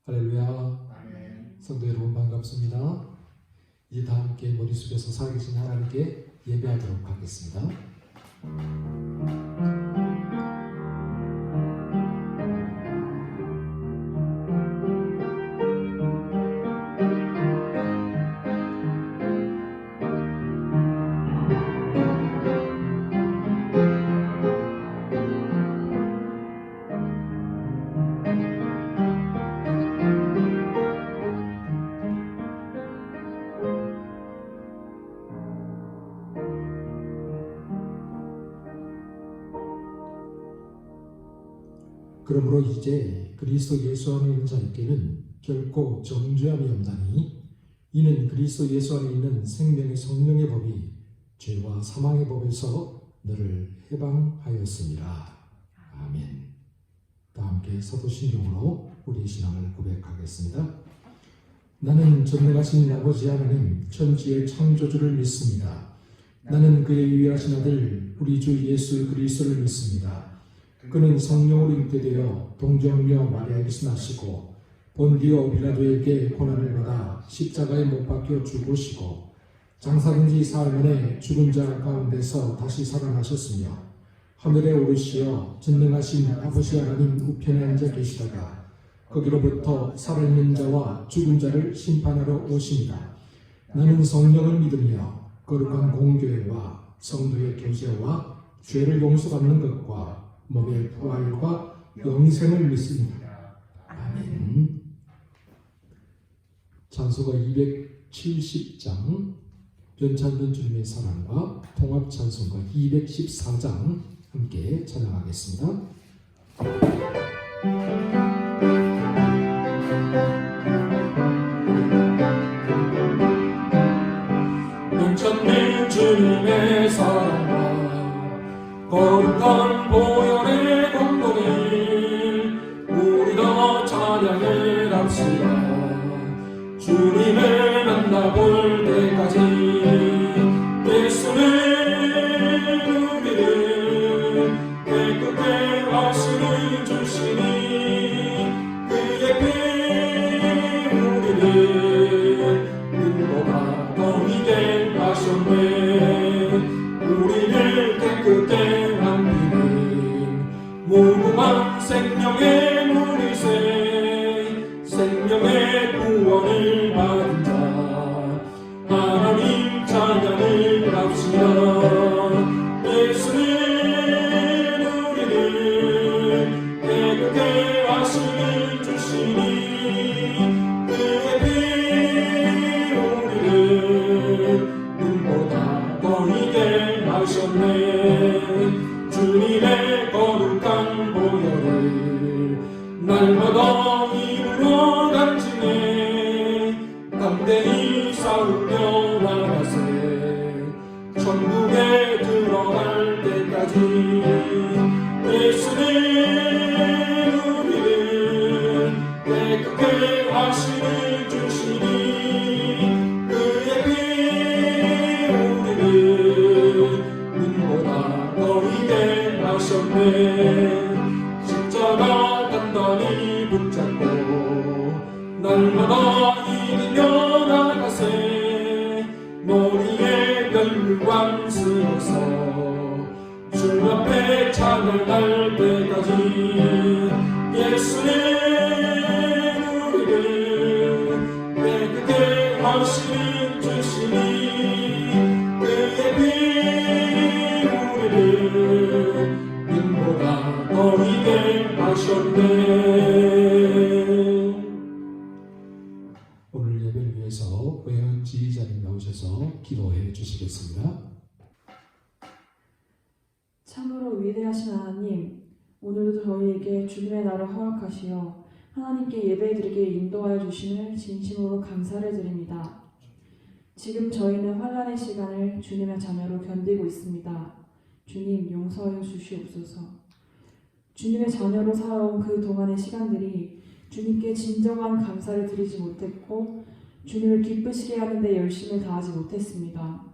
할렐루야. 아멘. 성도 여러분 반갑습니다. 이제 다 함께 머리 숙여서 살아계신 하나님께 예배하도록 하겠습니다. 그러므로 이제 그리스도 예수 안에 있는 자에게는 결코 정죄함이 없나니 이는 그리스도 예수 안에 있는 생명의 성령의 법이 죄와 사망의 법에서 너를 해방하였습니다. 아멘. 다 함께 사도신경으로 우리 신앙을 고백하겠습니다. 나는 전능하신 아버지 하나님 천지의 창조주를 믿습니다. 나는 그의 유일하신 아들 우리 주 예수 그리스도를 믿습니다. 그는 성령으로 잉태되어 동정녀 마리아에게서 나시고 본디오 빌라도에게 고난을 받아 십자가에 못 박혀 죽으시고 장사된 지 사흘 만에 죽은 자 가운데서 다시 살아나셨으며 하늘에 오르시어 전능하신 아버지 하나님 우편에 앉아 계시다가 거기로부터 살아있는 자와 죽은 자를 심판하러 오십니다. 나는 성령을 믿으며 거룩한 공교회와 성도의 교제와 죄를 용서받는 것과 몸의 부활과 영생을 믿습니다. 아멘. 찬송가 270장 변찬된 주님의 사랑과 통합 찬송가 214장 함께 찬양하겠습니다. 변찬된 주님의 사랑과 거룩한 보혈의 공동이 우리도 찬양을 합시다. 주님을 만나볼 때까지 예수는 우리를 깨끗게 하시는 주시니 그의 피 우리를 눈보다 더 이게 하셨네. 우리를 깨끗게 무궁한 생명의 물이새 생명의 구원을 받은 자 하나님 찬양을 합시다. 예수는 우리를 깨끗게 하시는 주시니 그의 피 우리를 눈보다 더 이게 하셨네. 주님의 거룩한 보혈을 날마다 입으로 간증해 담대히 싸우며 나가세. 천국에 들어갈 때까지 예수는 우리를 깨끗게 하시는 주시니 그의 피 우리를 눈보다 더 이게 하셨네. 십자가 단단히 붙잡고 날마다 이기며 나가세. 머리에 별물관 쓰고서 주 앞에 찬양할 때까지 예수는 우리를 깨끗게 하시는 주시니 그의 피 눈보다 더 이게 하셨네. 오늘 예배를 위해서 고향 지휘자님 나오셔서 기도해 주시겠습니다. 참으로 위대하신 하나님, 오늘도 저희에게 주님의 날을 허락하시어 하나님께 예배드리게 인도하여 주심을 진심으로 감사를 드립니다. 지금 저희는 환난의 시간을 주님의 자녀로 견디고 있습니다. 주님 용서하여 주시옵소서. 주님의 자녀로 살아온 그 동안의 시간들이 주님께 진정한 감사를 드리지 못했고 주님을 기쁘시게 하는 데 열심을 다하지 못했습니다.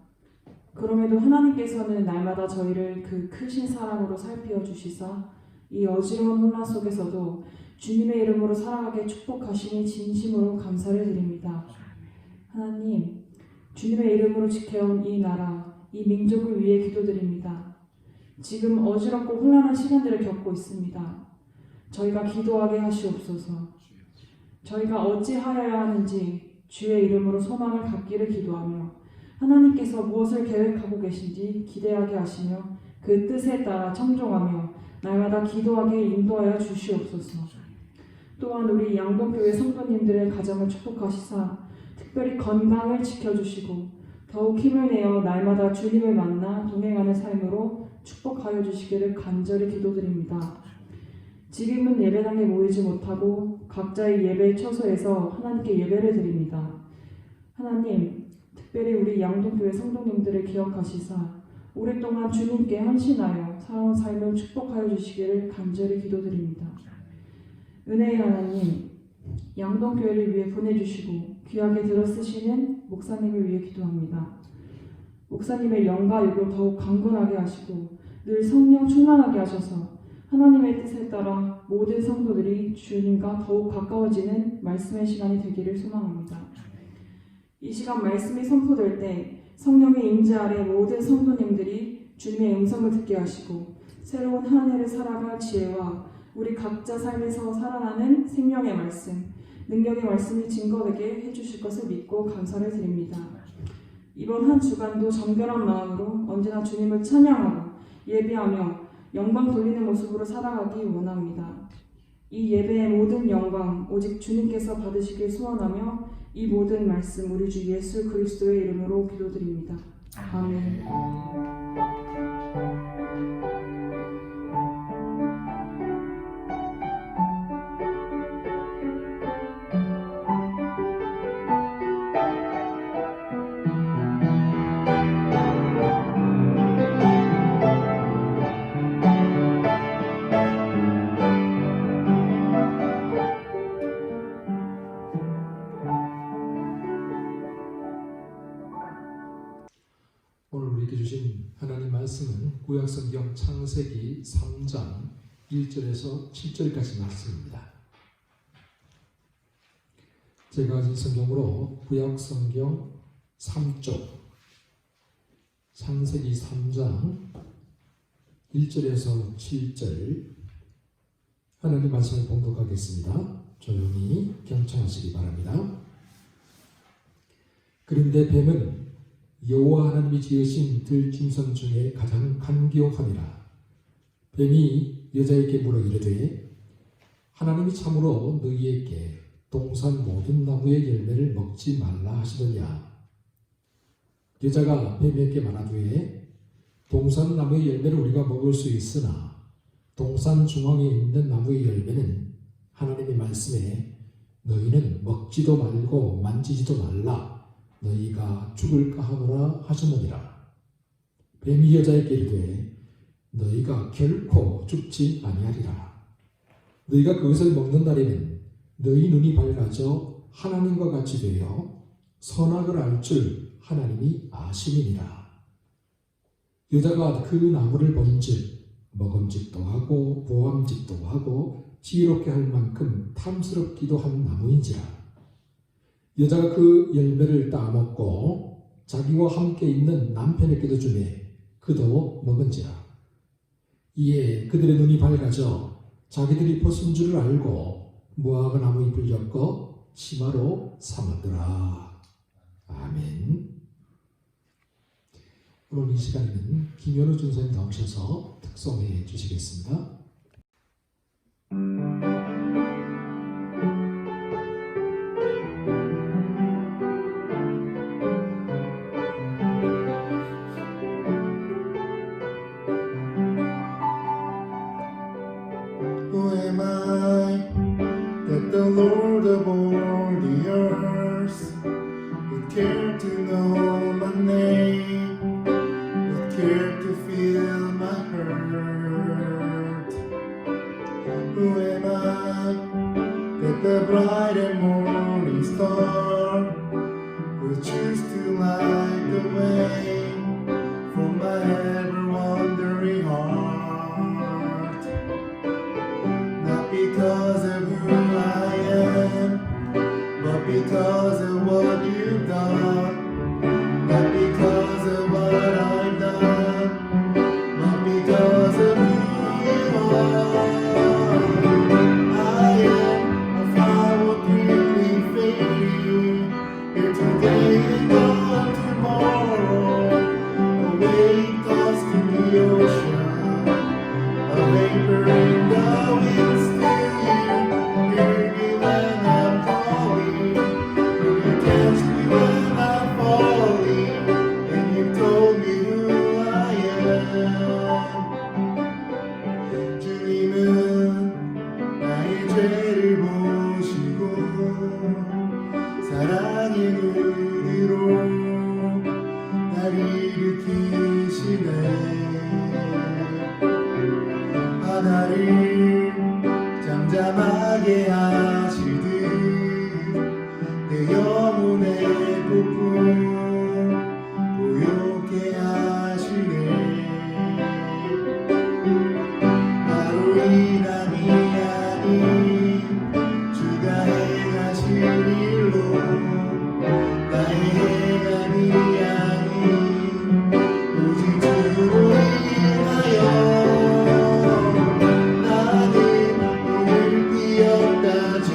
그럼에도 하나님께서는 날마다 저희를 그 크신 사랑으로 살피어 주시사 이 어지러운 혼란 속에서도 주님의 이름으로 살아가게 축복하시니 진심으로 감사를 드립니다. 하나님, 주님의 이름으로 지켜온 이 나라, 이 민족을 위해 기도드립니다. 지금 어지럽고 혼란한 시간들을 겪고 있습니다. 저희가 기도하게 하시옵소서. 저희가 어찌하여야 하는지 주의 이름으로 소망을 갖기를 기도하며 하나님께서 무엇을 계획하고 계신지 기대하게 하시며 그 뜻에 따라 청종하며 날마다 기도하게 인도하여 주시옵소서. 또한 우리 양동교회 성도님들의 가정을 축복하시사 특별히 건강을 지켜주시고 더욱 힘을 내어 날마다 주님을 만나 동행하는 삶으로 축복하여 주시기를 간절히 기도드립니다. 지금은 예배당에 모이지 못하고 각자의 예배 처소에서 하나님께 예배를 드립니다. 하나님, 특별히 우리 양동교회 성도님들을 기억하시사 오랫동안 주님께 헌신하여 살아온 삶을 축복하여 주시기를 간절히 기도드립니다. 은혜의 하나님, 양동교회를 위해 보내주시고 귀하게 들어쓰시는 목사님을 위해 기도합니다. 목사님의 영과 육을 더욱 강건하게 하시고 늘 성령 충만하게 하셔서 하나님의 뜻에 따라 모든 성도들이 주님과 더욱 가까워지는 말씀의 시간이 되기를 소망합니다. 이 시간 말씀이 선포될 때 성령의 임재 아래 모든 성도님들이 주님의 음성을 듣게 하시고 새로운 한 해를 살아갈 지혜와 우리 각자 삶에서 살아나는 생명의 말씀, 능력의 말씀이 증거되게 해주실 것을 믿고 감사를 드립니다. 이번 한 주간도 정결한 마음으로 언제나 주님을 찬양하고 예배하며 영광 돌리는 모습으로 살아가기 원합니다. 이 예배의 모든 영광 오직 주님께서 받으시길 소원하며 이 모든 말씀 우리 주 예수 그리스도의 이름으로 기도드립니다. 아멘. 오늘 우리에게 주신 하나님 말씀은 구약성경 창세기 3장 1절에서 7절까지 말씀입니다. 제가 가진 성경으로 구약성경 3쪽 창세기 3장 1절에서 7절 하나님 말씀을 봉독하겠습니다. 조용히 경청하시기 바랍니다. 그런데 뱀은 여호와 하나님이 지으신 들짐승 중에 가장 간교함이라. 뱀이 여자에게 물어 이르되 하나님이 참으로 너희에게 동산 모든 나무의 열매를 먹지 말라 하시더냐. 여자가 뱀에게 말하되 동산 나무의 열매를 우리가 먹을 수 있으나 동산 중앙에 있는 나무의 열매는 하나님의 말씀에 너희는 먹지도 말고 만지지도 말라 너희가 죽을까 하노라 하셨느니라. 뱀이 여자에게 이르되 너희가 결코 죽지 아니하리라. 너희가 그것을 먹는 날에는 너희 눈이 밝아져 하나님과 같이 되어 선악을 알 줄 하나님이 아심이니라. 여자가 그 나무를 본즉 먹음직도 하고 보암직도 하고 지혜롭게 할 만큼 탐스럽기도 한 나무인지라. 여자가 그 열매를 따먹고 자기와 함께 있는 남편에게도 주매 그도 먹은지라. 이에 그들의 눈이 밝아져 자기들이 벗은 줄을 알고 무화과 나무 잎을 엮어 치마로 삼았더라. 아멘. 오늘 이 시간에는 김현우 전사님 나오셔서 특송해 주시겠습니다. Who am I that the Lord of all the earth would care to know my name, would care to feel my hurt? Who am I that the bright and morning star would choose to light the way for my ever wandering heart? 나게 하시듯 내 영혼의 폭풍 고요케 하시네. 나로 인함이 아닌 주가 행하신 일로 나의 행함이 아닌 오직 주로 인하여 피었다 지금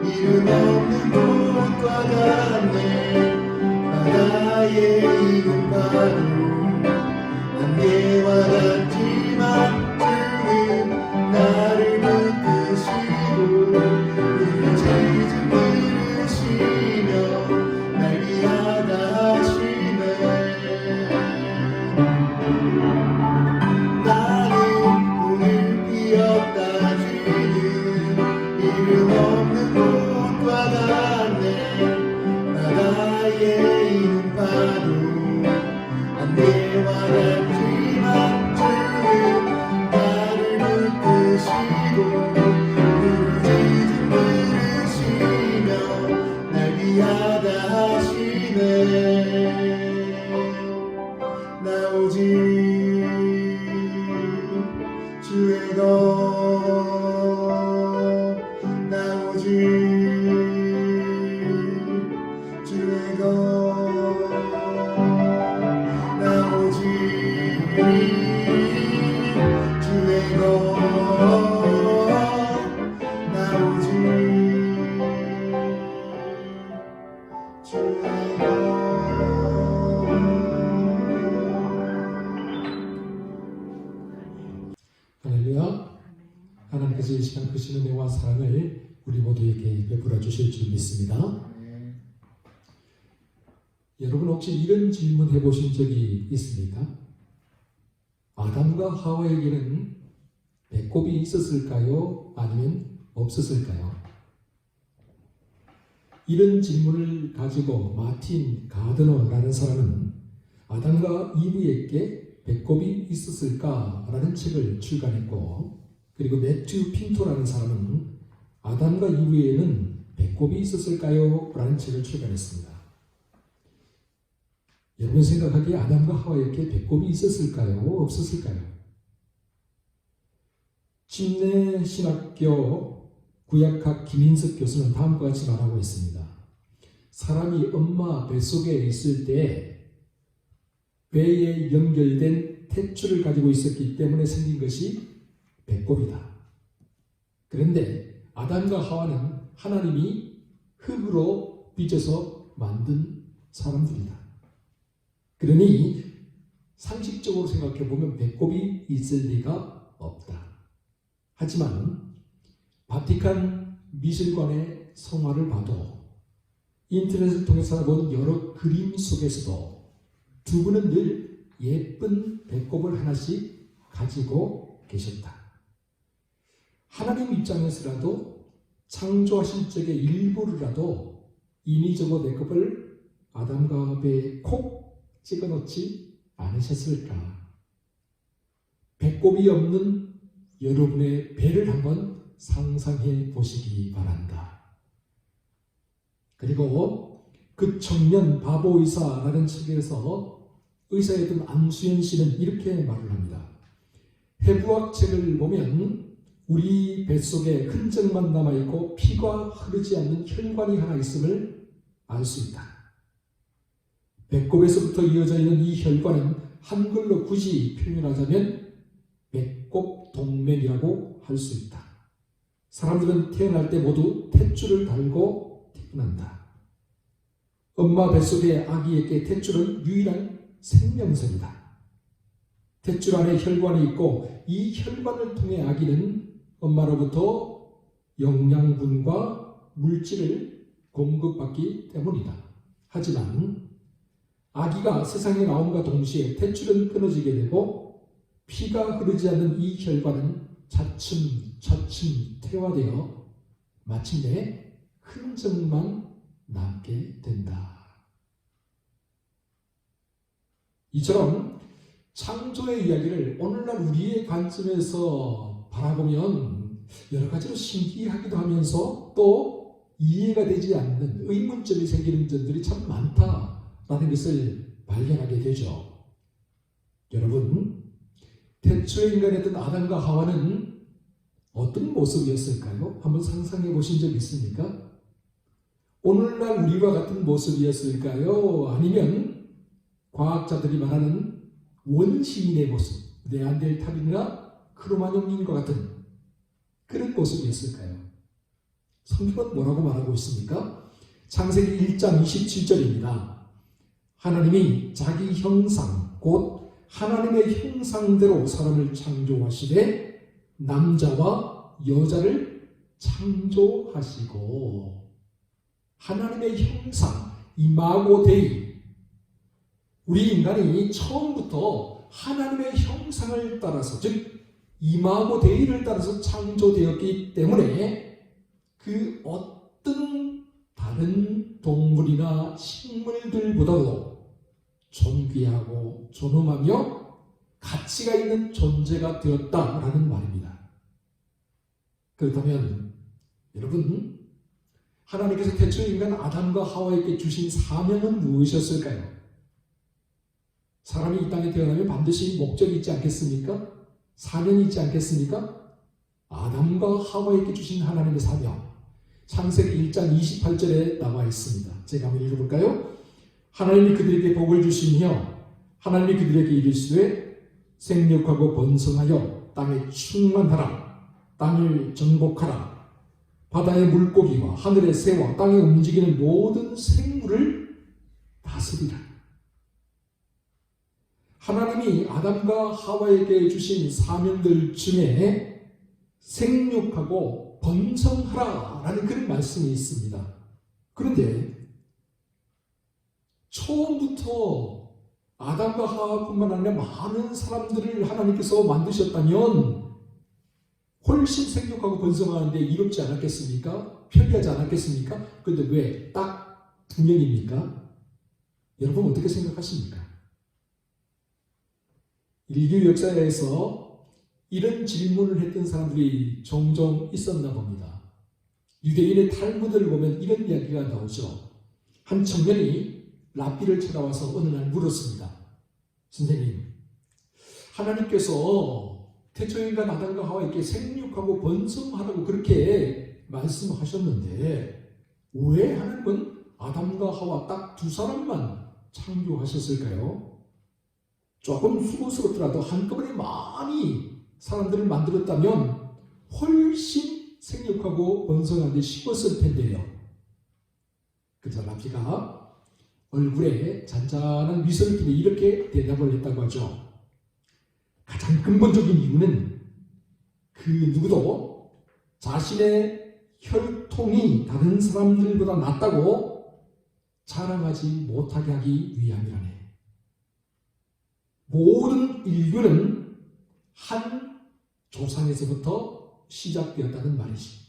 이름 없는 꽃과 같네. 바다에 익은 파도 안개와 같지만 주는 나를 붙드시고 그를 짖음 들으시며 날 위하다 하시네. 나는 오늘 피었다 이름 없는 꽃과 같네. 바다에 있는 파도 안개와 같지만 주는 나를 붙드시고 그를 짖음 들으시며 날 위하다 하시네. 나 오직 주의 것 나 오직 주의 것 나 오직 주의 것 나 오직 주의 것. 할렐루야. 하나님께서 이 시간 크신 은혜와 사랑을 우리 모두에게 베풀어 주실 줄 믿습니다. 여러분 혹시 이런 질문 해보신 적이 있습니까? 아담과 하와에게는 배꼽이 있었을까요? 아니면 없었을까요? 이런 질문을 가지고 마틴 가드너라는 사람은 아담과 이브에게 배꼽이 있었을까라는 책을 출간했고, 그리고 매튜 핀토라는 사람은 아담과 이브에는 배꼽이 있었을까요? 라는 책을 출간했습니다. 여러분 생각하기에 아담과 하와에게 배꼽이 있었을까요? 없었을까요? 침례 신학교 구약학 김인석 교수는 다음과 같이 말하고 있습니다. 사람이 엄마 뱃속에 있을 때 배에 연결된 탯줄을 가지고 있었기 때문에 생긴 것이 배꼽이다. 그런데 아담과 하와는 하나님이 흙으로 빚어서 만든 사람들이다. 그러니 상식적으로 생각해 보면 배꼽이 있을 리가 없다. 하지만 바티칸 미술관의 성화를 봐도 인터넷을 통해서 본 여러 그림 속에서도 두 분은 늘 예쁜 배꼽을 하나씩 가지고 계셨다. 하나님 입장에서라도 창조하신 적의 일부라도 인위적으로 배꼽을 아담과 배에 콕 찍어놓지 않으셨을까? 배꼽이 없는 여러분의 배를 한번 상상해 보시기 바란다. 그리고 그 청년 바보 의사라는 책에서 의사였던 안수연 씨는 이렇게 말을 합니다. 해부학 책을 보면 우리 뱃속에 흔적만 남아있고 피가 흐르지 않는 혈관이 하나 있음을 알 수 있다. 배꼽에서부터 이어져 있는 이 혈관은 한글로 굳이 표현하자면 배꼽 동맥이라고 할 수 있다. 사람들은 태어날 때 모두 탯줄을 달고 태어난다. 엄마 뱃속의 아기에게 탯줄은 유일한 생명선이다. 탯줄 안에 혈관이 있고 이 혈관을 통해 아기는 엄마로부터 영양분과 물질을 공급받기 때문이다. 하지만 아기가 세상에 나옴과 동시에 탯줄은 끊어지게 되고 피가 흐르지 않는 이 혈관은 차츰 퇴화되어 마침내 흔적만 남게 된다. 이처럼 창조의 이야기를 오늘날 우리의 관점에서 바라보면 여러 가지로 신기하기도 하면서 또 이해가 되지 않는 의문점이 생기는 점들이 참 많다라는 것을 발견하게 되죠. 여러분, 태초의 인간이었던 아담과 하와는 어떤 모습이었을까요? 한번 상상해 보신 적 있습니까? 오늘날 우리와 같은 모습이었을까요? 아니면 과학자들이 말하는 원시인의 모습, 네안데르탈인이나 크로마뇽인과 같은 그런 모습이었을까요? 성경은 뭐라고 말하고 있습니까? 창세기 1장 27절입니다. 하나님이 자기 형상, 곧 하나님의 형상대로 사람을 창조하시되 남자와 여자를 창조하시고, 하나님의 형상, 이마고 데이, 우리 인간이 처음부터 하나님의 형상을 따라서, 즉 이마고 데이를 따라서 창조되었기 때문에 그 어떤 다른 동물이나 식물들보다도 존귀하고 존엄하며 가치가 있는 존재가 되었다라는 말입니다. 그렇다면 여러분, 하나님께서 태초 인간 아담과 하와에게 주신 사명은 무엇이었을까요? 사람이 이 땅에 태어나면 반드시 목적이 있지 않겠습니까? 사명이 있지 않겠습니까? 아담과 하와에게 주신 하나님의 사명, 창세기 1장 28절에 나와 있습니다. 제가 한번 읽어볼까요? 하나님이 그들에게 복을 주시며 하나님이 그들에게 이르시되 생육하고 번성하여 땅에 충만하라, 땅을 정복하라, 바다의 물고기와 하늘의 새와 땅에 움직이는 모든 생물을 다스리라. 하나님이 아담과 하와에게 주신 사명들 중에 생육하고 번성하라라는 그런 말씀이 있습니다. 그런데 처음부터 아담과 하와뿐만 아니라 많은 사람들을 하나님께서 만드셨다면 훨씬 생육하고 번성하는데 이롭지 않았겠습니까? 편리하지 않았겠습니까? 그런데 왜 딱 2명입니까? 여러분 어떻게 생각하십니까? 인류 역사에서 이런 질문을 했던 사람들이 종종 있었나 봅니다. 유대인의 탈무드를 보면 이런 이야기가 나오죠. 한 청년이 랍비를 찾아와서 어느 날 물었습니다. 선생님, 하나님께서 태초인간 아담과 하와에게 생육하고 번성하라고 그렇게 말씀하셨는데 왜 하나님은 아담과 하와 딱 두 사람만 창조하셨을까요? 조금 수고스럽더라도 한꺼번에 많이 사람들을 만들었다면 훨씬 생육하고 번성하는 데 쉬웠을 텐데요. 그래서 랍비가 얼굴에 잔잔한 미소를 띠며 이렇게 대답을 했다고 하죠. 가장 근본적인 이유는 그 누구도 자신의 혈통이 다른 사람들보다 낫다고 자랑하지 못하게 하기 위함이라네. 모든 인류는 한 조상에서부터 시작되었다는 말이지.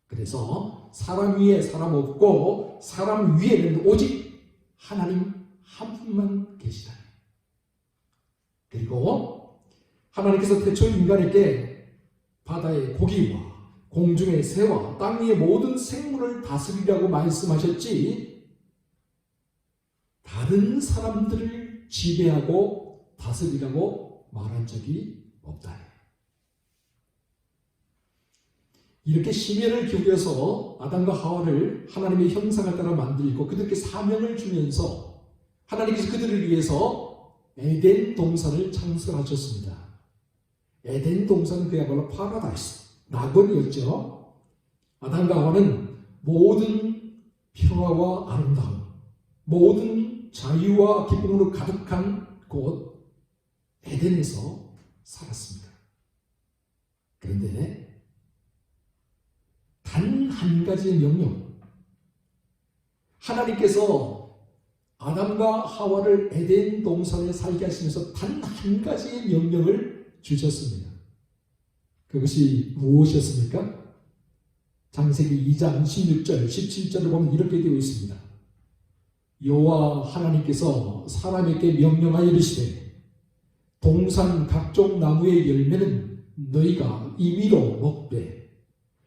그래서 사람 위에 사람 없고 사람 위에는 오직 하나님 한 분만 계시다네. 그리고 하나님께서 태초 인간에게 바다의 고기와 공중의 새와 땅 위의 모든 생물을 다스리라고 말씀하셨지 다른 사람들을 지배하고 다스리라고 말한 적이 없다. 이렇게 심혈을 기울여서 아담과 하와를 하나님의 형상을 따라 만들고 그들에게 사명을 주면서 하나님께서 그들을 위해서 에덴 동산을 창설하셨습니다. 에덴 동산은 그야말로 파라다이스, 낙원이었죠. 아담과 하와는 모든 평화와 아름다움, 모든 자유와 기쁨으로 가득한 곳 에덴에서 살았습니다. 그런데 단 한 가지의 명령, 하나님께서 아담과 하와를 에덴 동산에 살게 하시면서 단 한 가지의 명령을 주셨습니다. 그것이 무엇이었습니까? 창세기 2장 16절, 17절을 보면 이렇게 되어 있습니다. 여호와 하나님께서 사람에게 명령하여 이르시되 동산 각종 나무의 열매는 너희가 임의로 먹되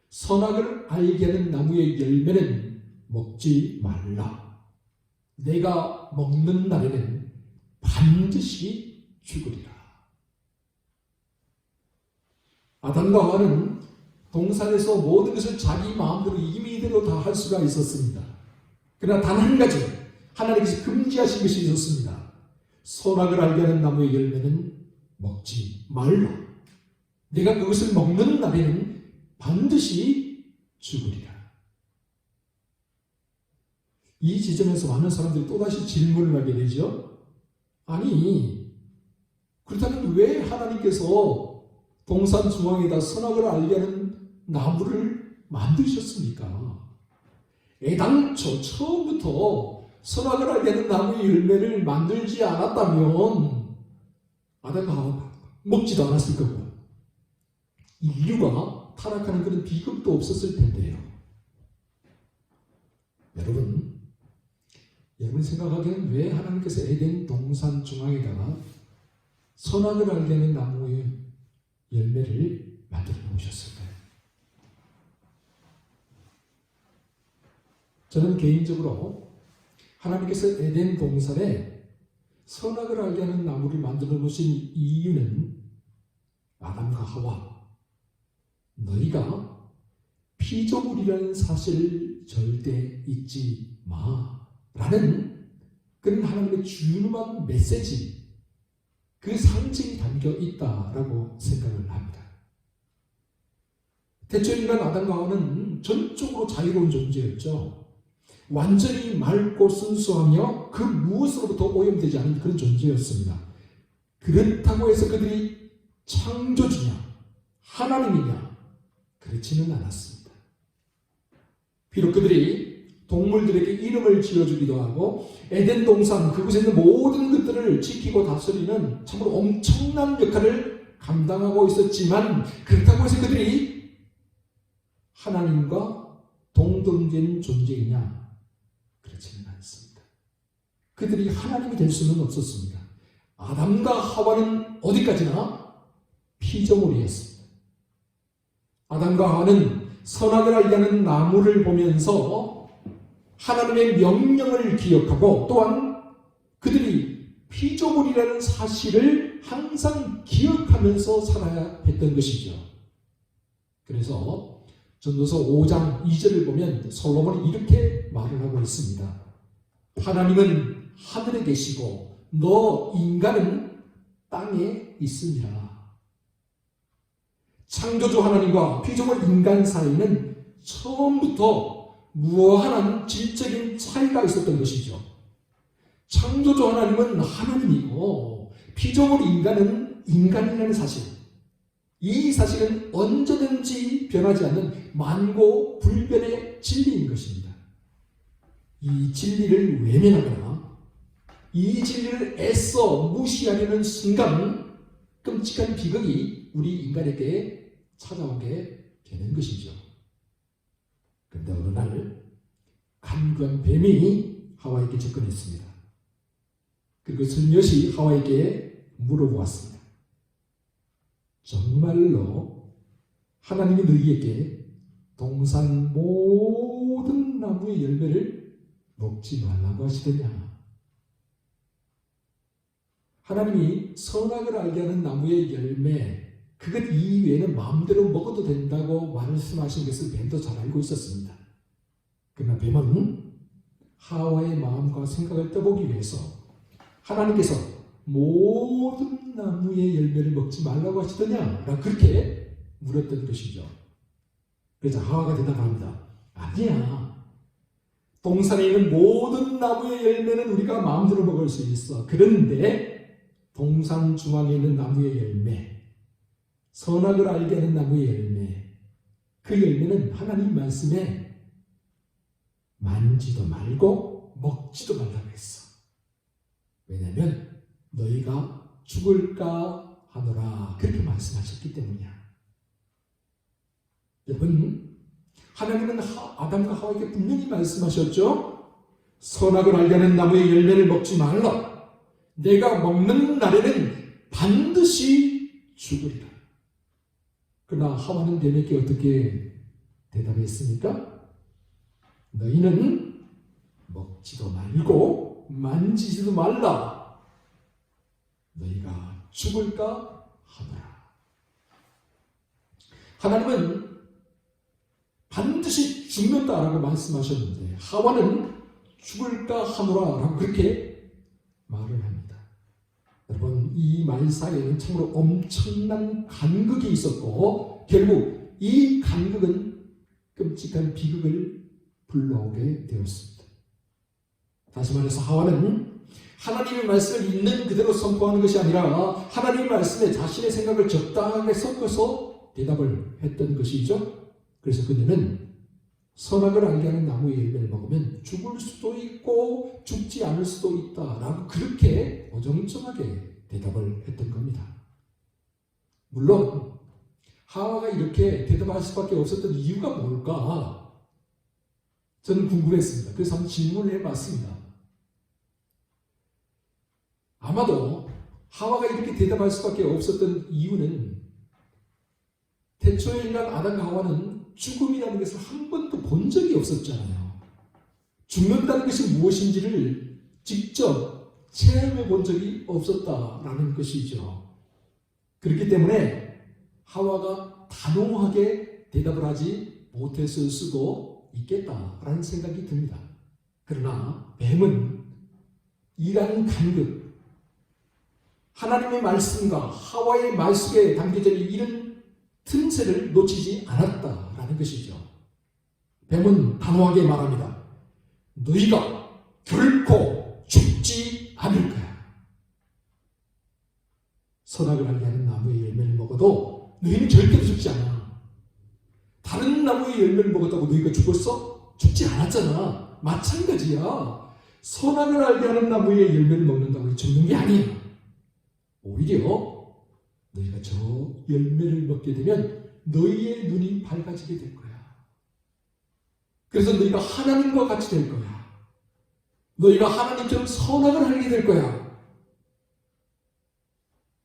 선악을 알게 하는 나무의 열매는 먹지 말라. 내가 먹는 날에는 반드시 죽으리라. 아담과 하와는 동산에서 모든 것을 자기 마음대로 임의대로 다 할 수가 있었습니다. 그러나 단 한 가지 하나님께서 금지하신 것이 있었습니다. 선악을 알게 하는 나무의 열매는 먹지 말라. 내가 그것을 먹는 날에는 반드시 죽으리라. 이 지점에서 많은 사람들이 또다시 질문을 하게 되죠. 아니, 그렇다면 왜 하나님께서 동산 중앙에다 선악을 알게 하는 나무를 만드셨습니까? 애당초 처음부터 선악을 알게 하는 나무의 열매를 만들지 않았다면 아담과 하와가 먹지도 않았을 거고 인류가 타락하는 그런 비극도 없었을 텐데요. 여러분 생각하기에는 왜 하나님께서 에덴 동산 중앙에다가 선악을 알게 하는 나무의 열매를 만들어 놓으셨을까요? 저는 개인적으로 하나님께서 에덴 동산에 선악을 알게 하는 나무를 만들어 놓으신 이유는 아담과 하와 너희가 피조물이라는 사실을 절대 잊지 마라는 그런 하나님의 준엄한 메시지, 그 상징이 담겨 있다라고 생각을 합니다. 태초인간 아담과 하와는 전적으로 자유로운 존재였죠. 완전히 맑고 순수하며 그 무엇으로부터 오염되지 않은 그런 존재였습니다. 그렇다고 해서 그들이 창조주냐 하나님이냐 그렇지는 않았습니다. 비록 그들이 동물들에게 이름을 지어주기도 하고 에덴 동산 그곳에 있는 모든 것들을 지키고 다스리는 참으로 엄청난 역할을 감당하고 있었지만 그렇다고 해서 그들이 하나님과 동등된 존재이냐? 그렇지는 않습니다. 그들이 하나님이 될 수는 없었습니다. 아담과 하와는 어디까지나 피조물이었습니다. 아담과 하와는 선악을 알게 하는 나무를 보면서 하나님의 명령을 기억하고 또한 그들이 피조물이라는 사실을 항상 기억하면서 살아야 했던 것이죠. 그래서 전도서 5장 2절을 보면 솔로몬이 이렇게 말을 하고 있습니다. 하나님은 하늘에 계시고 너 인간은 땅에 있으니라. 창조주 하나님과 피조물 인간 사이는 처음부터 무한한 질적인 차이가 있었던 것이죠. 창조주 하나님은 하나님이고 피조물 인간은 인간이라는 사실, 이 사실은 언제든지 변하지 않는 만고 불변의 진리인 것입니다. 이 진리를 외면하거나 이 진리를 애써 무시하려는 순간 끔찍한 비극이 우리 인간에게 찾아오게 되는 것이죠. 그런데 어느 날 간교한 뱀이 하와에게 접근했습니다. 그리고 슬며시 하와에게 물어보았습니다. 정말로 하나님이 너희에게 동산 모든 나무의 열매를 먹지 말라고 하시더냐? 하나님이 선악을 알게 하는 나무의 열매 그것 이외에는 마음대로 먹어도 된다고 말씀하신 것을 뱀도 잘 알고 있었습니다. 그러나 뱀은 하와의 마음과 생각을 떠보기 위해서 하나님께서 모든 나무의 열매를 먹지 말라고 하시더냐? 라고 그렇게 물었던 것이죠. 그래서 하와가 대답합니다. 아니야. 동산에 있는 모든 나무의 열매는 우리가 마음대로 먹을 수 있어. 그런데 동산 중앙에 있는 나무의 열매, 선악을 알게 하는 나무의 열매, 그 열매는 하나님 말씀에 만지도 말고 먹지도 말라고 했어. 왜냐하면 너희가 죽을까 하노라 그렇게 말씀하셨기 때문이야. 여러분, 하나님은 아담과 하와에게 분명히 말씀하셨죠. 선악을 알게 하는 나무의 열매를 먹지 말라. 내가 먹는 날에는 반드시 죽으리라. 그러나 하와는 뱀에게 어떻게 대답했습니까? 너희는 먹지도 말고 만지지도 말라. 너희가 죽을까 하노라. 하나님은 반드시 죽는다라고 말씀하셨는데 하와는 죽을까 하노라라고 그렇게 말을 합니다. 여러분, 이 말 사이에는 참으로 엄청난 간극이 있었고 결국 이 간극은 끔찍한 비극을 불러오게 되었습니다. 다시 말해서 하와는 하나님의 말씀을 있는 그대로 선포하는 것이 아니라 하나님의 말씀에 자신의 생각을 적당하게 섞어서 대답을 했던 것이죠. 그래서 그녀는 선악을 알게 하는 나무의 열매를 먹으면 죽을 수도 있고 죽지 않을 수도 있다라고 그렇게 어정쩡하게 대답을 했던 겁니다. 물론 하와가 이렇게 대답할 수밖에 없었던 이유가 뭘까? 저는 궁금했습니다. 그래서 한번 질문을 해봤습니다. 아마도 하와가 이렇게 대답할 수밖에 없었던 이유는 태초에 인간 아담과 하와는 죽음이라는 것을 한 번도 본 적이 없었잖아요. 죽는다는 것이 무엇인지를 직접 체험해 본 적이 없었다라는 것이죠. 그렇기 때문에 하와가 단호하게 대답을 하지 못했을 수도 있겠다라는 생각이 듭니다. 그러나 뱀은 이러한 간극, 하나님의 말씀과 하와의 말 속에 담겨져 있는 이런 틈새를 놓치지 않았다라는 것이죠. 뱀은 단호하게 말합니다. 너희가 결코 죽지 않을 거야. 선악을 알게 하는 나무의 열매를 먹어도 너희는 절대로 죽지 않아. 다른 나무의 열매를 먹었다고 너희가 죽었어? 죽지 않았잖아. 마찬가지야. 선악을 알게 하는 나무의 열매를 먹는다고 죽는 게 아니야. 오히려 너희가 저 열매를 먹게 되면 너희의 눈이 밝아지게 될 거야. 그래서 너희가 하나님과 같이 될 거야. 너희가 하나님처럼 선악을 알게 될 거야.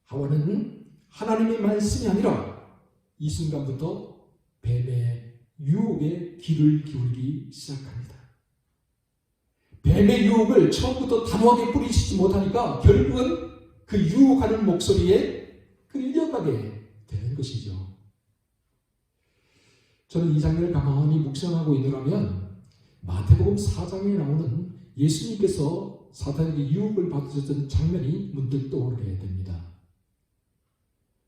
하와는 하나님의 말씀이 아니라 이 순간부터 뱀의 유혹에 귀를 기울이기 시작합니다. 뱀의 유혹을 처음부터 단호하게 뿌리치지 못하니까 결국은 그 유혹하는 목소리에 끌려가게 되는 것이죠. 저는 이 장면을 가만히 묵상하고 있느라면 마태복음 4장에 나오는 예수님께서 사탄에게 유혹을 받으셨던 장면이 문득 떠오르게 됩니다.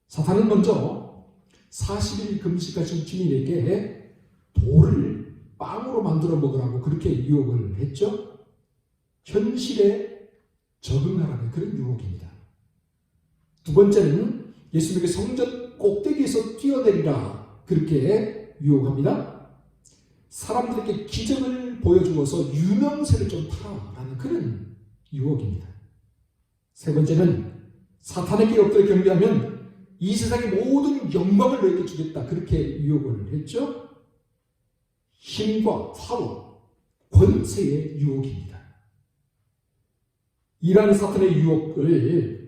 사탄은 먼저 40일 금식하신 주님에게 돌을 빵으로 만들어 먹으라고 그렇게 유혹을 했죠. 현실에 적응하라는 그런 유혹입니다. 두 번째는 예수님에게 성전 꼭대기에서 뛰어내리라 그렇게 유혹합니다. 사람들에게 기적을 보여주어서 유명세를 좀 타라라는 그런 유혹입니다. 세 번째는 사탄에게 엎드려 경배하면 이 세상의 모든 영광을 너에게 주겠다 그렇게 유혹을 했죠. 힘과 파워, 권세의 유혹입니다. 이러한 사탄의 유혹을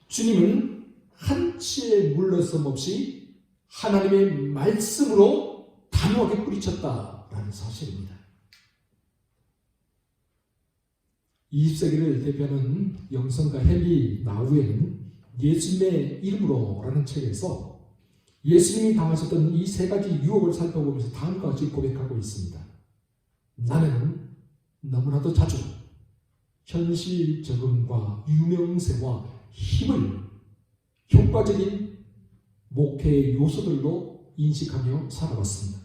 주님은 한치의 물러섬 없이 하나님의 말씀으로 단호하게 뿌리쳤다라는 사실입니다. 20세기를 대표하는 영성가 헨리 나우에는 예수님의 이름으로라는 책에서 예수님이 당하셨던 이 세 가지 유혹을 살펴보면서 다음과 같이 고백하고 있습니다. 나는 너무나도 자주 현실 적응과 유명세와 힘을 효과적인 목회의 요소들로 인식하며 살아왔습니다.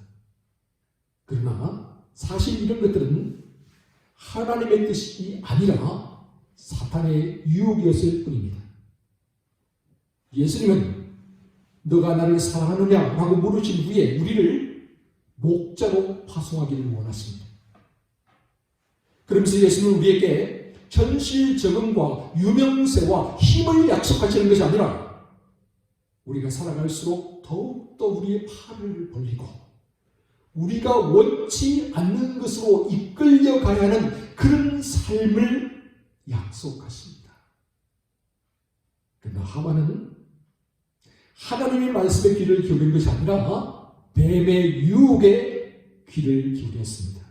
그러나 사실 이런 것들은 하나님의 뜻이 아니라 사탄의 유혹이었을 뿐입니다. 예수님은 너가 나를 사랑하느냐라고 물으신 후에 우리를 목자로 파송하기를 원하십니다. 그러면서 예수님은 우리에게 현실 적응과 유명세와 힘을 약속하시는 것이 아니라 우리가 살아갈수록 더욱더 우리의 팔을 벌리고 우리가 원치 않는 것으로 이끌려가야 하는 그런 삶을 약속하십니다. 그러나 하와는 하나님의 말씀에 귀를 기울인 것이 아니라 뱀의 유혹에 귀를 기울였습니다.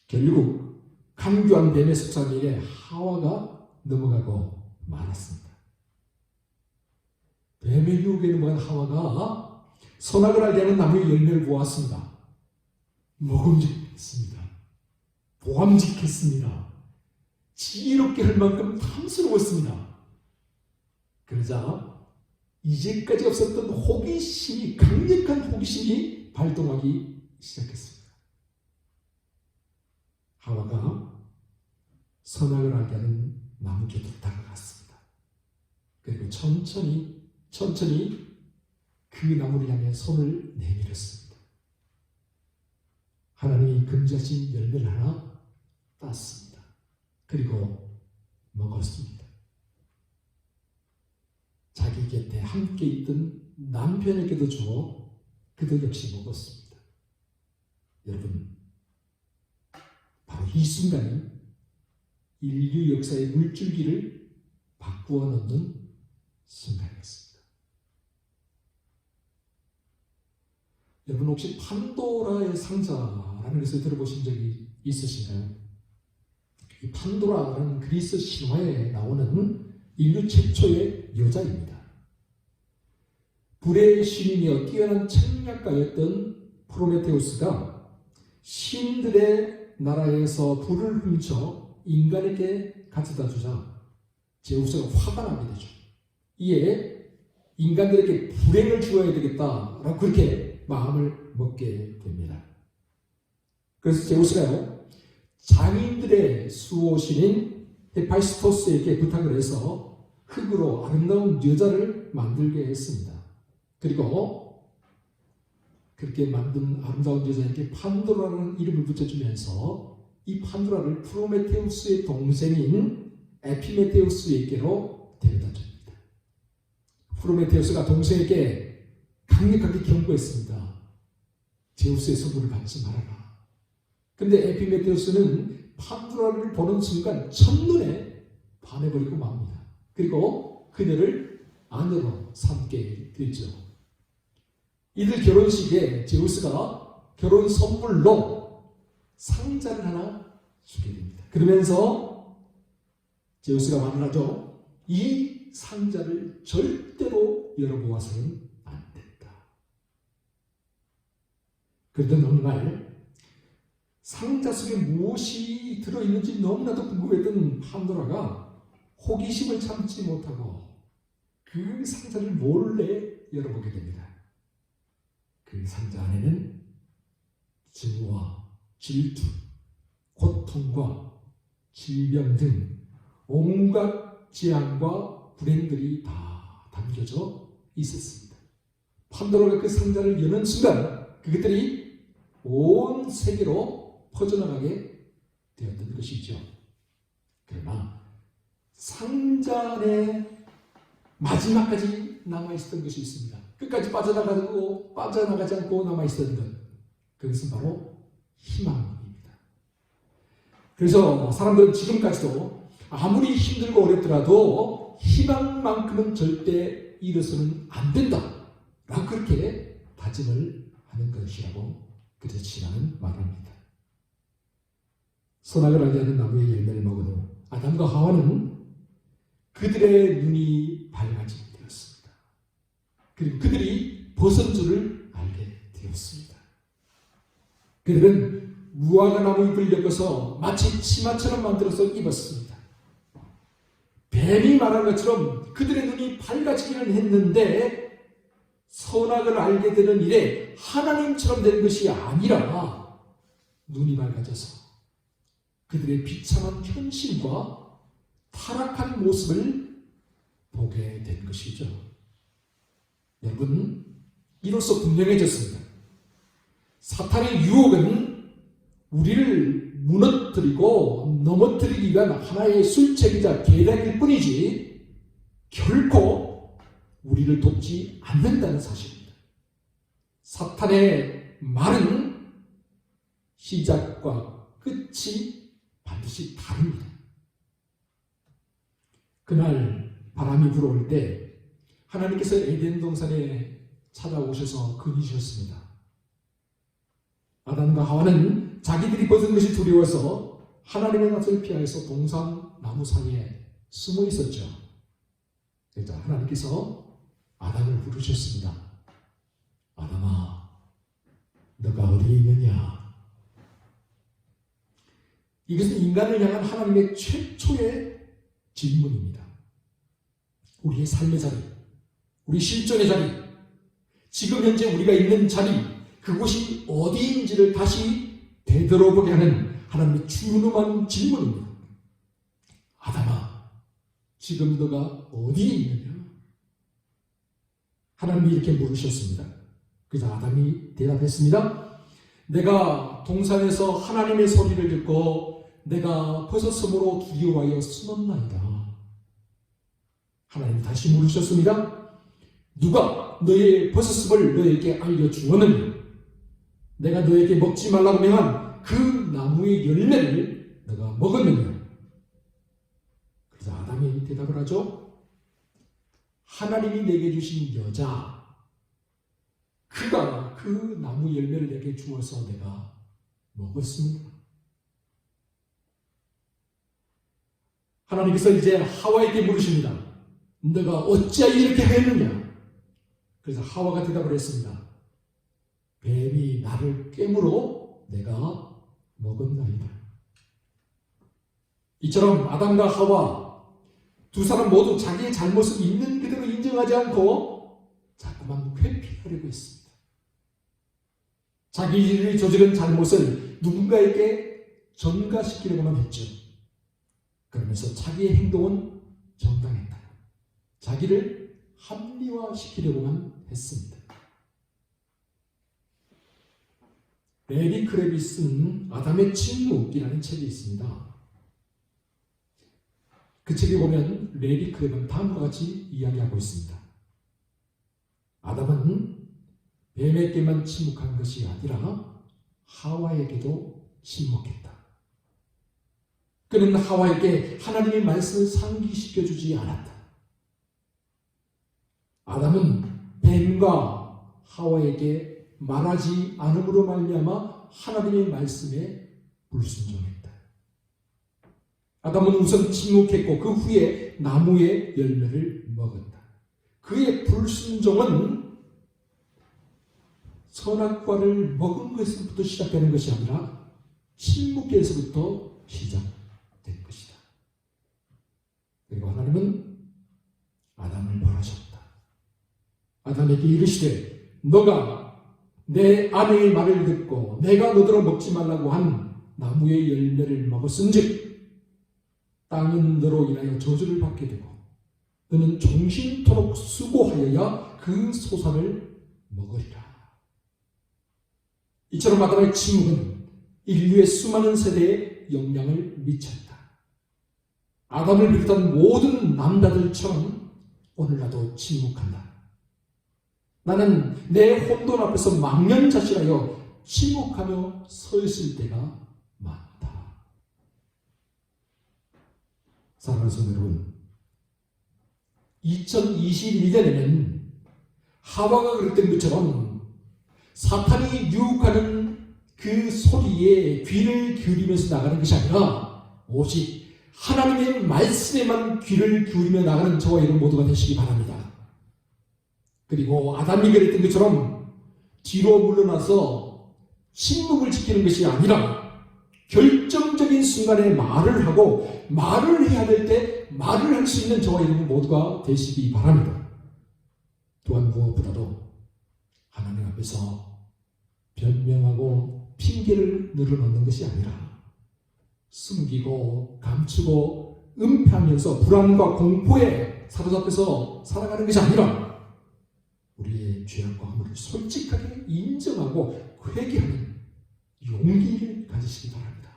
결국 강교한 뱀의 속삭임에 하와가 넘어가고 말았습니다. 뱀의 유혹에 넘어간 하와가 선악을 알게 하는 나무의 열매를 보았습니다. 먹음직했습니다. 보암직했습니다. 지혜롭게 할 만큼 탐스러웠습니다. 그러자 이제까지 없었던 호기심이, 강력한 호기심이 발동하기 시작했습니다. 하와가 선악을 알게 하는 나무 곁으로 다가갔습니다. 그리고 천천히 그 나무를 향해 손을 내밀었습니다. 하나님이 금지하신 열매를 하나 땄습니다. 그리고 먹었습니다. 자기 곁에 함께 있던 남편에게도 주어 그도 역시 먹었습니다. 여러분, 바로 이 순간이 인류 역사의 물줄기를 바꾸어 놓는 순간이었습니다. 여러분, 혹시 판도라의 상자라는 것을 들어보신 적이 있으신가요? 이 판도라라는 그리스 신화에 나오는 인류 최초의 여자입니다. 불의 신이며 뛰어난 책략가였던 프로메테우스가 신들의 나라에서 불을 훔쳐 인간에게 가져다 주자 제우스가 화가 나게 되죠. 이에 인간들에게 불행을 주어야 되겠다라고 그렇게 마음을 먹게 됩니다. 그래서 제우스가요, 장인들의 수호신인 헤파이스토스에게 부탁을 해서 흙으로 아름다운 여자를 만들게 했습니다. 그리고 그렇게 만든 아름다운 여자에게 판도라라는 이름을 붙여주면서 이 판도라를 프로메테우스의 동생인 에피메테우스에게로 데려다 줍니다. 프로메테우스가 동생에게 강력하게 경고했습니다. 제우스의 선물을 받지 말아라. 그런데 에피메테우스는 판도라를 보는 순간 첫눈에 반해버리고 맙니다. 그리고 그녀를 아내로 삼게 되죠. 이들 결혼식에 제우스가 결혼 선물로 상자를 하나 주게 됩니다. 그러면서 제우스가 말을 하죠. 이 상자를 절대로 열어보아서는 안 된다. 그러던 어느 날 상자 속에 무엇이 들어있는지 너무나도 궁금했던 판도라가 호기심을 참지 못하고 그 상자를 몰래 열어보게 됩니다. 그 상자 안에는 증오와 질투, 고통과 질병 등 온갖 재앙과 불행들이 다 담겨져 있었습니다. 판도라가 그 상자를 여는 순간 그것들이 온 세계로 퍼져나가게 되었던 것이죠. 그러나 상자 안에 마지막까지 남아있었던 것이 있습니다. 끝까지 빠져나가지 않고 남아있었던 것. 그것은 바로 희망입니다. 그래서 사람들은 지금까지도 아무리 힘들고 어렵더라도 희망만큼은 절대 잃어서는 안 된다. 라고 그렇게 다짐을 하는 것이라고 그저 신앙은 말합니다. 선악을 알게 하는 나무의 열매를 먹은 후 아담과 하와는 그들의 눈이 밝아지게 되었습니다. 그리고 그들이 벗은 줄을 알게 되었습니다. 그들은 무화과 나무 잎을 엮어서 마치 치마처럼 만들어서 입었습니다. 뱀이 말한 것처럼 그들의 눈이 밝아지기는 했는데 선악을 알게 되는 일에 하나님처럼 된 것이 아니라 눈이 밝아져서 그들의 비참한 현실과 타락한 모습을 보게 된 것이죠. 여러분, 이로써 분명해졌습니다. 사탄의 유혹은 우리를 무너뜨리고 넘어뜨리기 위한 하나의 술책이자 계략일 뿐이지 결코 우리를 돕지 않는다는 사실입니다. 사탄의 말은 시작과 끝이 반드시 다릅니다. 그날 바람이 불어올 때 하나님께서 에덴 동산에 찾아오셔서 그리셨습니다. 아담과 하와는 자기들이 벗은 것이 두려워서 하나님의 낯을 피하여서 동산 나무 사이에 숨어 있었죠. 그래서 하나님께서 아담을 부르셨습니다. 아담아, 너가 어디에 있느냐? 이것은 인간을 향한 하나님의 최초의 질문입니다. 우리의 삶의 자리, 우리 실존의 자리, 지금 현재 우리가 있는 자리, 그곳이 어디인지를 다시 되돌아보게 하는 하나님의 준엄한 질문입니다. 아담아, 지금 너가 어디에 있느냐? 하나님이 이렇게 물으셨습니다. 그래서 아담이 대답했습니다. 내가 동산에서 하나님의 소리를 듣고 내가 벗었으므로 두려워하여 숨었나이다. 하나님이 다시 물으셨습니다. 누가 너의 벗었음을 너에게 알려주었느냐? 내가 너에게 먹지 말라고 명한 그 나무의 열매를 너가 먹었느냐? 그래서 아담이 대답을 하죠. 하나님이 내게 주신 여자, 그가 그 나무 열매를 내게 주어서 내가 먹었습니다. 하나님께서 이제 하와에게 물으십니다. 너가 어찌하여 이렇게 하였느냐? 그래서 하와가 대답을 했습니다. 뱀이 나를 깨물어 내가 먹었나이다. 이처럼 아담과 하와 두 사람 모두 자기의 잘못을 있는 그대로 인정하지 않고 자꾸만 회피하려고 했습니다. 자기들이 저지른 잘못을 누군가에게 전가시키려고만 했죠. 그러면서 자기의 행동은 정당했다. 자기를 합리화시키려고만 했습니다. 레리 크랩이 쓴 아담의 침묵이라는 책이 있습니다. 그 책에 보면 레리 크랩은 다음과 같이 이야기하고 있습니다. 아담은 뱀에게만 침묵한 것이 아니라 하와에게도 침묵했다. 그는 하와에게 하나님의 말씀을 상기시켜주지 않았다. 아담은 뱀과 하와에게 말하지 않음으로 말미암아 하나님의 말씀에 불순종했다. 아담은 우선 침묵했고 그 후에 나무의 열매를 먹었다. 그의 불순종은 선악과를 먹은 것에서부터 시작되는 것이 아니라 침묵에서부터 시작된 것이다. 그리고 하나님은 아담을 벌하셨다. 아담에게 이르시되 너가 내 아내의 말을 듣고 내가 너더러 먹지 말라고 한 나무의 열매를 먹었은즉 땅은 너로 인하여 저주를 받게 되고 너는 종신토록 수고하여야 그 소산을 먹으리라. 이처럼 아담의 침묵은 인류의 수많은 세대에 영향을 미쳤다. 아담을 비롯한 모든 남자들처럼 오늘 나도 침묵한다. 나는 내 혼돈 앞에서 망연자실하여 침묵하며 서 있을 때가 많다. 사랑하는 성도 여러분, 2021년에는 하와가 그랬던 것처럼 사탄이 유혹하는 그 소리에 귀를 기울이면서 나가는 것이 아니라 오직 하나님의 말씀에만 귀를 기울이며 나가는 저와 여러분 모두가 되시기 바랍니다. 그리고 아담이 그랬던 것처럼 뒤로 물러나서 침묵을 지키는 것이 아니라 결정적인 순간에 말을 하고 말을 해야 될 때 말을 할 수 있는 저와 여러분 모두가 되시기 바랍니다. 또한 무엇보다도 하나님 앞에서 변명하고 핑계를 늘어놓는 것이 아니라 숨기고 감추고 은폐하면서 불안과 공포에 사로잡혀서 살아가는 것이 아니라 우리의 죄악과 허물을 솔직하게 인정하고 회개하는 용기를 가지시기 바랍니다.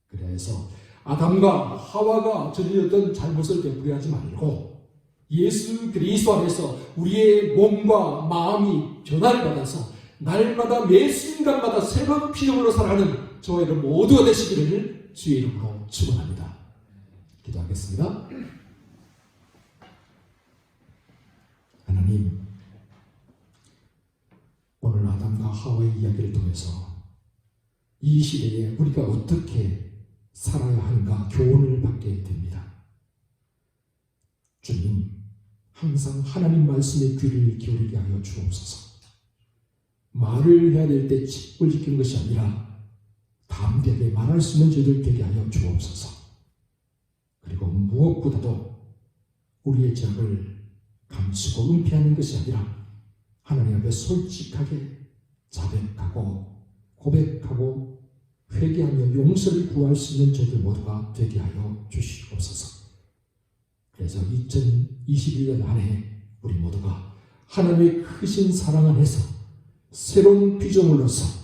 그래서 아담과 하와가 저질렀던 잘못을 되풀이하지 말고 예수 그리스도 안에서 우리의 몸과 마음이 변화를 받아서 날마다 매 순간마다 새로운 피조물로 살아가는 저와 여러분 모두가 되시기를 주의 이름으로 축원합니다. 기도하겠습니다. 하와의 이야기를 통해서 이 시대에 우리가 어떻게 살아야 하는가 교훈을 받게 됩니다. 주님, 항상 하나님 말씀에 귀를 기울이게 하여 주옵소서. 말을 해야 될 때 칙을 지키는 것이 아니라 담대하게 말할 수 있는 저희들 되게 하여 주옵소서. 그리고 무엇보다도 우리의 죄악을 감추고 은폐하는 것이 아니라 하나님 앞에 솔직하게 자백하고 고백하고 회개하며 용서를 구할 수 있는 저희들 모두가 되게 하여 주시옵소서. 그래서 2021년 한 해 우리 모두가 하나님의 크신 사랑 안에서 새로운 피조물로서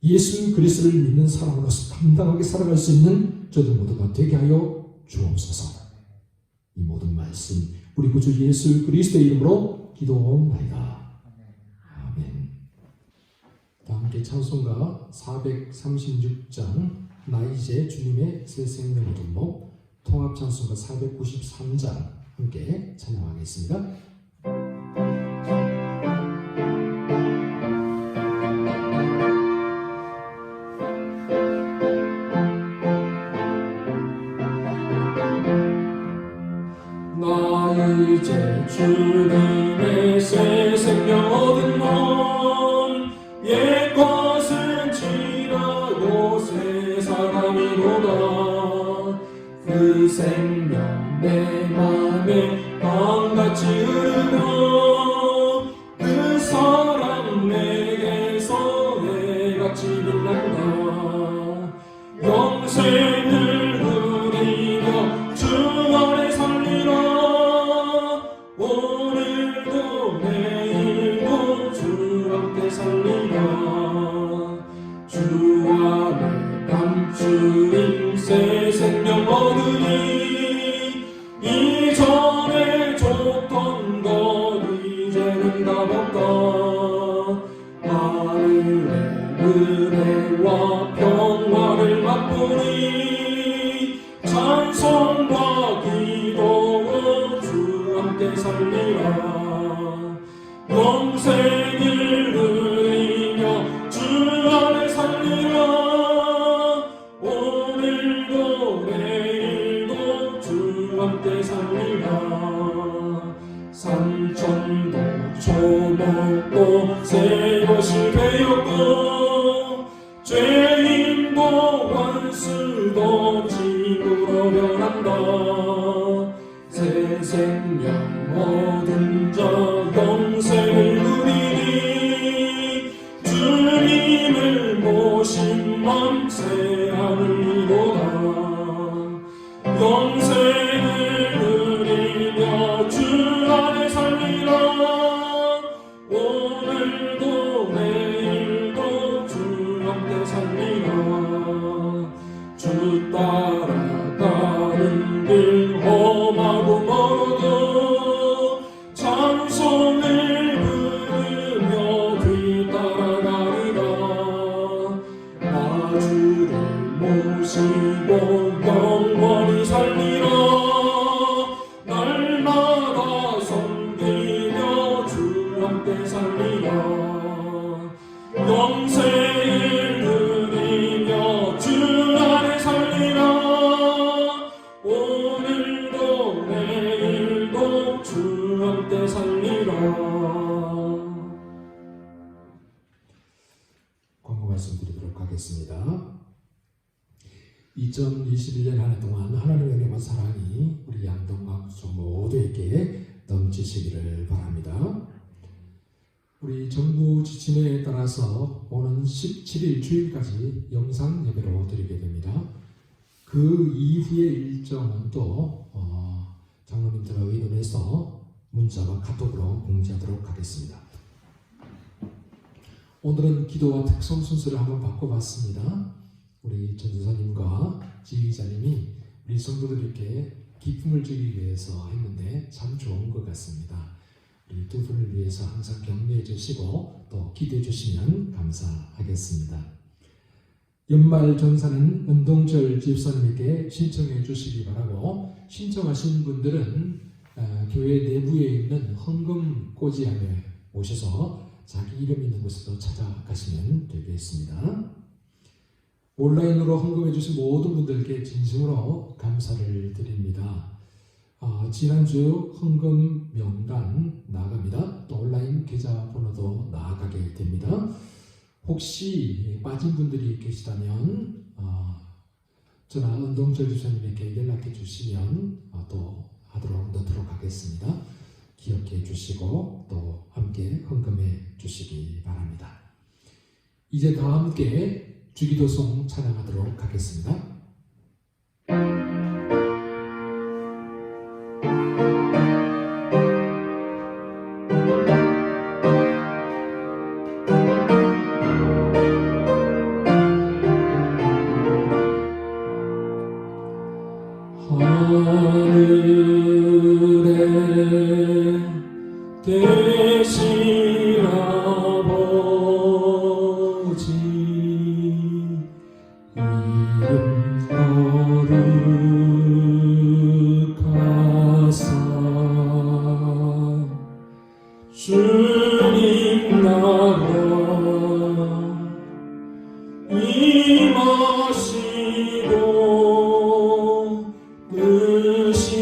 예수 그리스도를 믿는 사람으로서 당당하게 살아갈 수 있는 저들 모두가 되게 하여 주옵소서. 이 모든 말씀 우리 구주 예수 그리스도의 이름으로 기도하옵나이다. 아멘. 다 함께 찬송가 436장 나 이제 주님의 새 생명을 둔목 통합 찬송가 493장 함께 찬양하겠습니다. 이제 주님의 새 생명 얻은 몸 옛 것은 지나고 새 사람이로다. 그 생명 내 맘에 강같이 흐르며 그 사랑 내게서 해같이 빛난다. 영생을 누리며 주 안에 살리라. 오늘도 내일도 주 함께 살리라. 주 안에 감추인 새 생명 얻으니 이전에 좋던 것 이제는 다 없다. 하늘의 은혜와 평화를 맛보니 찬송과 기도로 주 함께 살리라. 영생을 누리며 주 안에 살리라. 오늘도 내일도 주 함께 살리라. 산천도 초목도 새 것이 되었고 죄인도 원수도 집으로 변한다. 새 생명 얻은 자 영생을 누리니 주님을 모신 맘 새하늘이로다. 영생을 누리며 주 안에 살리라. 오늘도 내일도 주 함께 살리라. 주 따라가는 길 험하고 멀어도 찬송을 부르며 뒤따라가리라. 나 주를 모시고 영원히 살리라. 날마다 섬기며 주 함께 살리라. 영생을 누리며 주 안에 살리라. 오늘도 내일도 주 함께 살리라. 광고 말씀드리도록 하겠습니다. 2021년 한 해 동안 하나님의 은혜와 사랑이 우리 양동과 구청 모두에게 넘치시기를 바랍니다. 우리 정부 지침에 따라서 오는 17일 주일까지 영상 예배로 드리게 됩니다. 그 이후의 일정은 또 장로님들과 의논해서 문자와 카톡으로 공지하도록 하겠습니다. 오늘은 기도와 특성 순서를 한번 바꿔봤습니다. 우리 전도사님과 지휘자님이 우리 성도들에게 기쁨을 주기 위해서 했는데 참 좋은 것 같습니다. 우리 두 분을 위해서 항상 격려해 주시고 또 기도해 주시면 감사하겠습니다. 연말 전사는 은동철 집사님에게 신청해 주시기 바라고, 신청하신 분들은 교회 내부에 있는 헌금 꽂이함에 오셔서 자기 이름 있는 곳으로 찾아가시면 되겠습니다. 온라인으로 헌금해 주신 모든 분들께 진심으로 감사를 드립니다. 지난주 헌금 명단 나갑니다. 또 온라인 계좌번호도 나가게 됩니다. 혹시 빠진 분들이 계시다면 저나 은동철 주사님에게 연락해 주시면 또 넣도록 하겠습니다. 기억해 주시고 또 함께 헌금해 주시기 바랍니다. 이제 다 함께 주기도송 찬양하도록 하겠습니다. 하늘에 계신 아버지 이름 거룩하사 주님 나라 임하시고 뜻이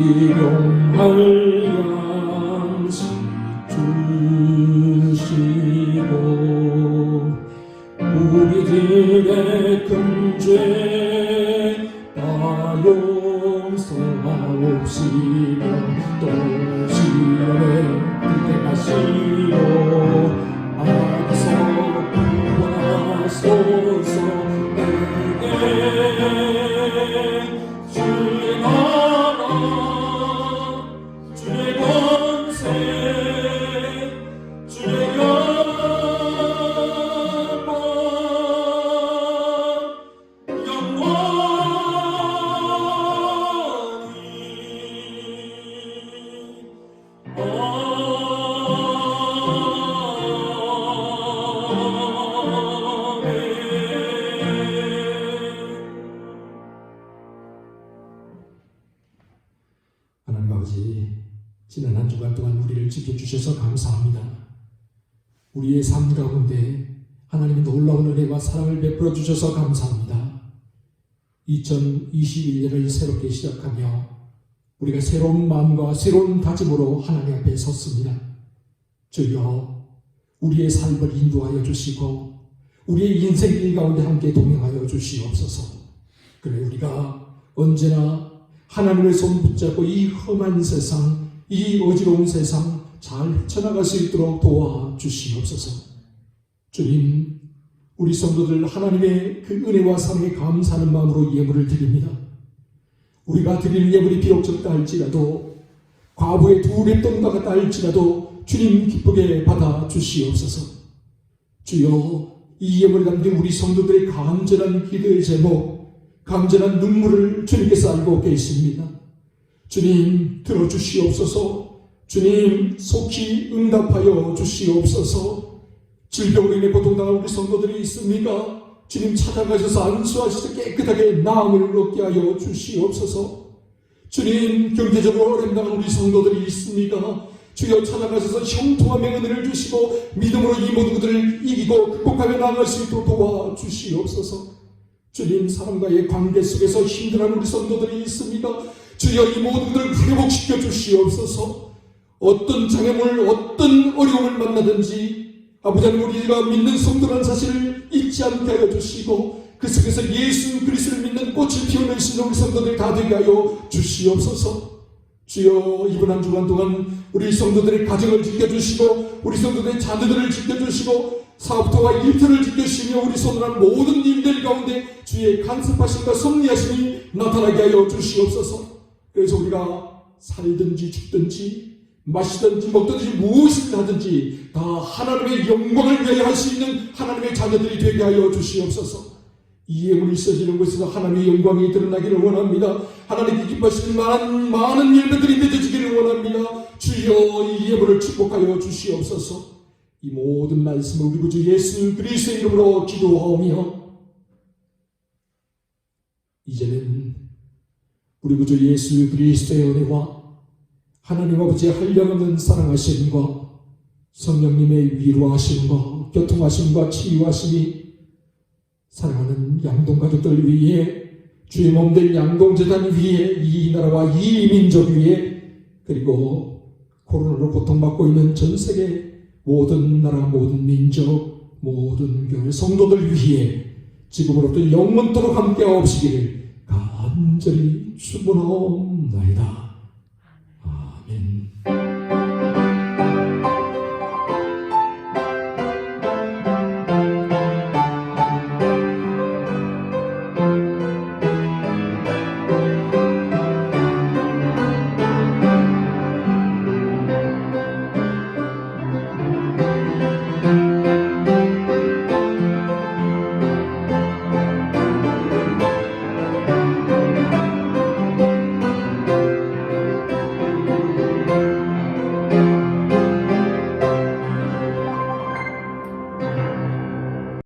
일용할 양식 주시고 우리들의 큰 죄 다 용서하옵시며 또 시험에 들게 하시오 악에서 구원하소서 내게 주의 나라 주의 권세 주의 하나님 아버지, 지난 한 주간 동안 우리를 지켜주셔서 감사합니다. 우리의 삶 가운데 하나님의 놀라운 은혜와 사랑을 베풀어 주셔서 감사합니다. 2021년을 새롭게 시작하며 우리가 새로운 마음과 새로운 다짐으로 하나님 앞에 섰습니다. 주여, 우리의 삶을 인도하여 주시고 우리의 인생길 가운데 함께 동행하여 주시옵소서. 그래 우리가 언제나 하나님의 손 붙잡고 이 험한 세상, 이 어지러운 세상 잘 헤쳐나갈 수 있도록 도와주시옵소서. 주님, 우리 성도들 하나님의 그 은혜와 사랑에 감사하는 마음으로 예물을 드립니다. 우리가 드리는 예물이 비록 적다 할지라도, 과부의 2랩돈과 같다 할지라도 주님 기쁘게 받아주시옵소서. 주여, 이 예물을 담긴 우리 성도들의 간절한 기도의 제목, 간절한 눈물을 주님께서 알고 계십니다. 주님 들어주시옵소서. 주님 속히 응답하여 주시옵소서. 질병으로 인해 고통당한 우리 성도들이 있습니까? 주님 찾아가셔서 안수하셔서 깨끗하게 나음을 얻게 하여 주시옵소서. 주님 경제적으로 어려움당한 우리 성도들이 있습니까? 주여 찾아가셔서 형통함의 은혜를 주시고 믿음으로 이 모든 것들을 이기고 극복하며 나아갈 수 있도록 도와주시옵소서. 주님 사람과의 관계 속에서 힘들어하는 우리 성도들이 있습니까? 주여 이 모든 것들을 회복시켜 주시옵소서. 어떤 장애물, 어떤 어려움을 만나든지 아버지 하나님 우리가 믿는 성도라는 사실을 잊지 않게 하여 주시고 그 속에서 예수 그리스도를 믿는 꽃을 피우는 신령 우리 성도들이 다 되게 하여 주시옵소서. 주여 이번 한 주간 동안 우리 성도들의 가정을 지켜주시고 우리 성도들의 자녀들을 지켜주시고 사업터와 일터를 지켜주시며 우리 손으로 모든 일들 가운데 주의 간섭하심과 섭리하심이 나타나게 하여 주시옵소서. 그래서 우리가 살든지 죽든지 마시든지 먹든지 무엇을 하든지 다 하나님의 영광을 위하여 할 수 있는 하나님의 자녀들이 되게 하여 주시옵소서. 이 예물이 있어지는 곳에서 하나님의 영광이 드러나기를 원합니다. 하나님께 기뻐하시는 많은 열매들이 맺어지기를 원합니다. 주여 이 예물을 축복하여 주시옵소서. 이 모든 말씀을 우리 구주 예수 그리스도의 이름으로 기도하오며 이제는 우리 구주 예수 그리스도의 은혜와 하나님 아버지의 한량없는 사랑하심과 성령님의 위로하심과 교통하심과 치유하심이 사랑하는 양동 가족들 위에 주의 몸된 양동재단 위에 이 나라와 이 민족 위에 그리고 코로나로 고통받고 있는 전 세계 모든 나라 모든 민족 모든 교회 성도들 위에 지금으로부터 영원토록 함께하옵시기를 간절히 축원하옵나이다.